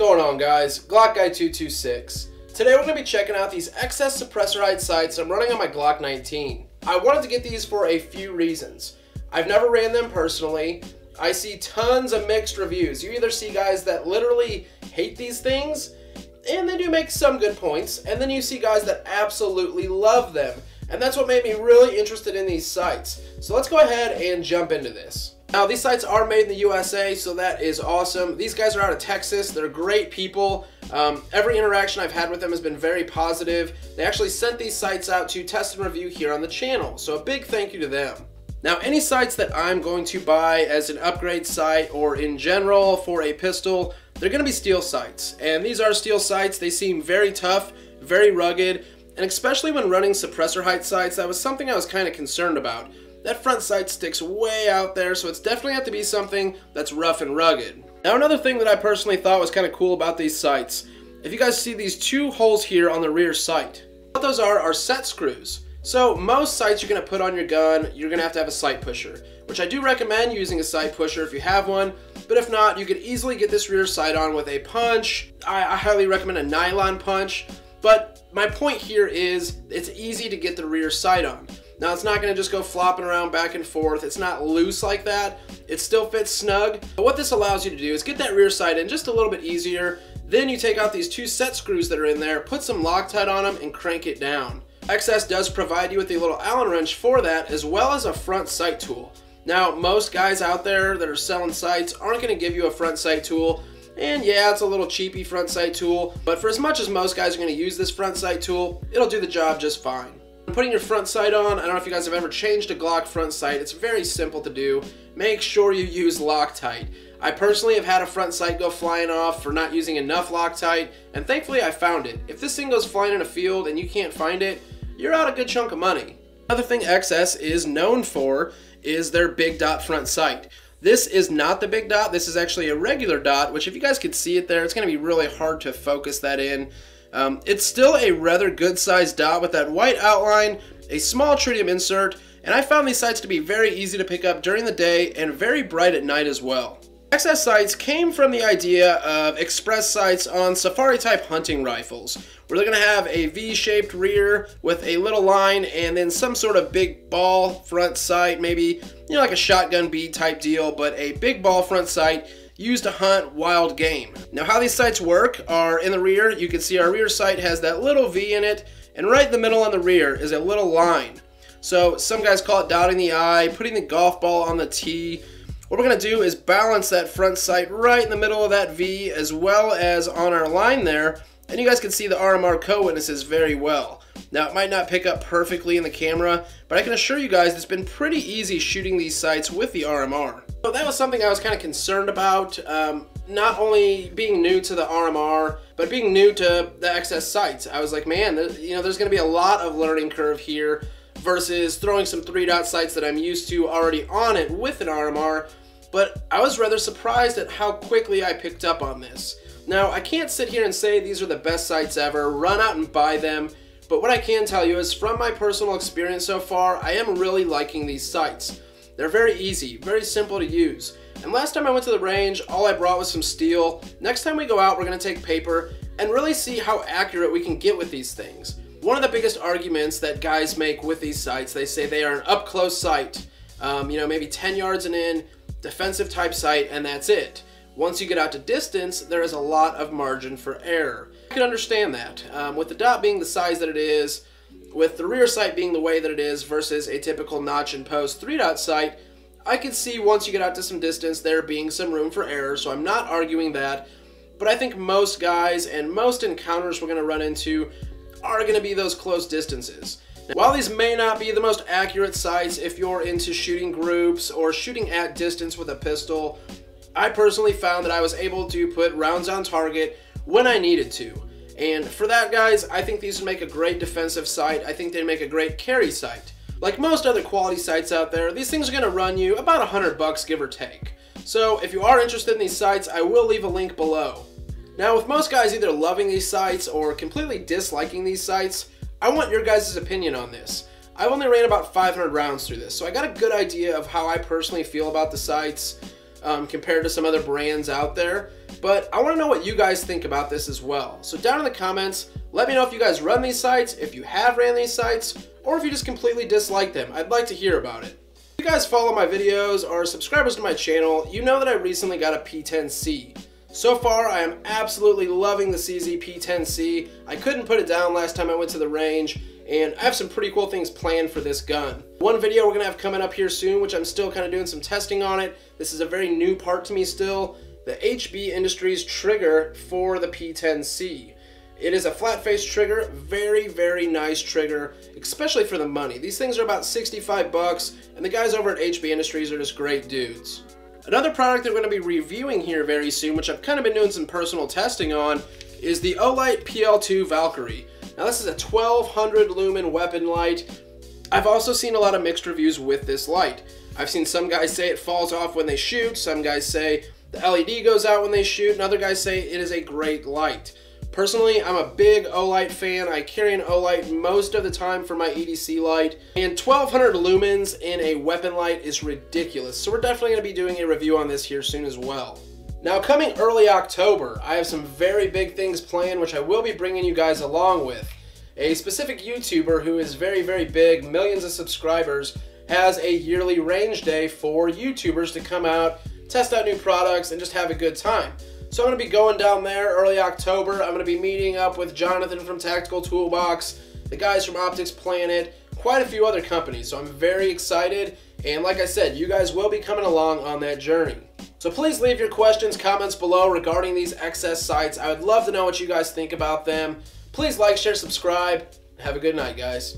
going on, guys? Glock Guy 226. Today we're going to be checking out these excess suppressor height sights I'm running on my Glock 19. I wanted to get these for a few reasons. I've never ran them personally. I see tons of mixed reviews. You either see guys that literally hate these things, and they do make some good points, and then you see guys that absolutely love them. And that's what made me really interested in these sights. So let's go ahead and jump into this. Now, these sights are made in the USA, so that is awesome. These guys are out of Texas. They're great people. Every interaction I've had with them has been very positive. They actually sent these sights out to test and review here on the channel, so a big thank you to them. Now, any sights that I'm going to buy as an upgrade sight or in general for a pistol, they're going to be steel sights. And these are steel sights. They seem very tough, very rugged, and especially when running suppressor height sights, that was something I was kind of concerned about. That front sight sticks way out there, so it's definitely have to be something that's rough and rugged. Now, another thing that I personally thought was kind of cool about these sights, if you guys see these two holes here on the rear sight, what those are set screws. So most sights you're going to put on your gun, you're going to have a sight pusher, which I do recommend using a sight pusher if you have one, but if not, you could easily get this rear sight on with a punch. I highly recommend a nylon punch, but my point here is it's easy to get the rear sight on. Now, it's not going to just go flopping around back and forth. It's not loose like that. It still fits snug. But what this allows you to do is get that rear sight in just a little bit easier. Then you take out these two set screws that are in there, put some Loctite on them, and crank it down. XS does provide you with a little Allen wrench for that, as well as a front sight tool. Now, most guys out there that are selling sights aren't going to give you a front sight tool. And yeah, it's a little cheapy front sight tool. But for as much as most guys are going to use this front sight tool, it'll do the job just fine. Putting your front sight on, I don't know if you guys have ever changed a Glock front sight. It's very simple to do. Make sure you use Loctite. I personally have had a front sight go flying off for not using enough Loctite, and thankfully I found it. If this thing goes flying in a field and you can't find it, you're out a good chunk of money. Another thing XS is known for is their big dot front sight. This is not the big dot. This is actually a regular dot, which if you guys could see it there, it's going to be really hard to focus that in. It's still a rather good sized dot with that white outline, a small tritium insert, and I found these sights to be very easy to pick up during the day and very bright at night as well. XS sights came from the idea of express sights on safari type hunting rifles, where they're going to have a V-shaped rear with a little line and then some sort of big ball front sight, maybe, you know, like a shotgun bead type deal, but a big ball front sight used to hunt wild game. Now, how these sights work are in the rear. You can see our rear sight has that little V in it, and right in the middle on the rear is a little line. So some guys call it dotting the I, putting the golf ball on the T. What we're going to do is balance that front sight right in the middle of that V as well as on our line there, and you guys can see the RMR co-witnesses very well. Now, it might not pick up perfectly in the camera, but I can assure you guys it's been pretty easy shooting these sights with the RMR. So that was something I was kind of concerned about, not only being new to the RMR, but being new to the XS sights. I was like, man, there's going to be a lot of learning curve here versus throwing some 3-dot sights that I'm used to already on it with an RMR, but I was rather surprised at how quickly I picked up on this. Now, I can't sit here and say these are the best sights ever, run out and buy them, but what I can tell you is from my personal experience so far, I am really liking these sights. They're very easy, very simple to use. And last time I went to the range, all I brought was some steel. Next time we go out, we're going to take paper and really see how accurate we can get with these things. One of the biggest arguments that guys make with these sights, they say they are an up-close sight, maybe 10 yards and in, defensive type sight, and that's it. Once you get out to distance, there is a lot of margin for error. I can understand that. With the dot being the size that it is, with the rear sight being the way that it is versus a typical notch and post 3-dot sight, I can see once you get out to some distance there being some room for error, so I'm not arguing that. But I think most guys and most encounters we're going to run into are going to be those close distances. Now, while these may not be the most accurate sights if you're into shooting groups or shooting at distance with a pistol, I personally found that I was able to put rounds on target when I needed to. And for that, guys, I think these would make a great defensive sight. I think they'd make a great carry sight. Like most other quality sights out there, these things are going to run you about $100 give or take. So if you are interested in these sights, I will leave a link below. Now, with most guys either loving these sights or completely disliking these sights, I want your guys' opinion on this. I've only ran about 500 rounds through this, so I got a good idea of how I personally feel about the sights. compared to some other brands out there. But I want to know what you guys think about this as well. So down in the comments, let me know if you guys run these sights, if you have ran these sights, or if you just completely dislike them. I'd like to hear about it. If you guys follow my videos or are subscribers to my channel, you know that I recently got a P10C. So far, I am absolutely loving the CZ P10C. I couldn't put it down last time I went to the range, and I have some pretty cool things planned for this gun. One video we're gonna have coming up here soon, which I'm still kind of doing some testing on it. This is a very new part to me still. The HB Industries trigger for the P10C. It is a flat face trigger, very, very nice trigger, especially for the money. These things are about 65 bucks, and the guys over at HB Industries are just great dudes. Another product that we're going to be reviewing here very soon, which I've kind of been doing some personal testing on, is the Olight PL2 Valkyrie. Now this is a 1200 lumen weapon light. I've also seen a lot of mixed reviews with this light. I've seen some guys say it falls off when they shoot, some guys say the LED goes out when they shoot, and other guys say it is a great light. Personally, I'm a big Olight fan. I carry an Olight most of the time for my EDC light, and 1200 lumens in a weapon light is ridiculous, so we're definitely going to be doing a review on this here soon as well. Now coming early October, I have some very big things planned which I will be bringing you guys along with. A specific YouTuber who is very, very big, millions of subscribers, has a yearly range day for YouTubers to come out, test out new products, and just have a good time. So I'm going to be going down there early October. I'm going to be meeting up with Jonathan from Tactical Toolbox, the guys from Optics Planet, quite a few other companies. So I'm very excited. And like I said, you guys will be coming along on that journey. So please leave your questions, comments below regarding these XS sights. I would love to know what you guys think about them. Please like, share, subscribe. Have a good night, guys.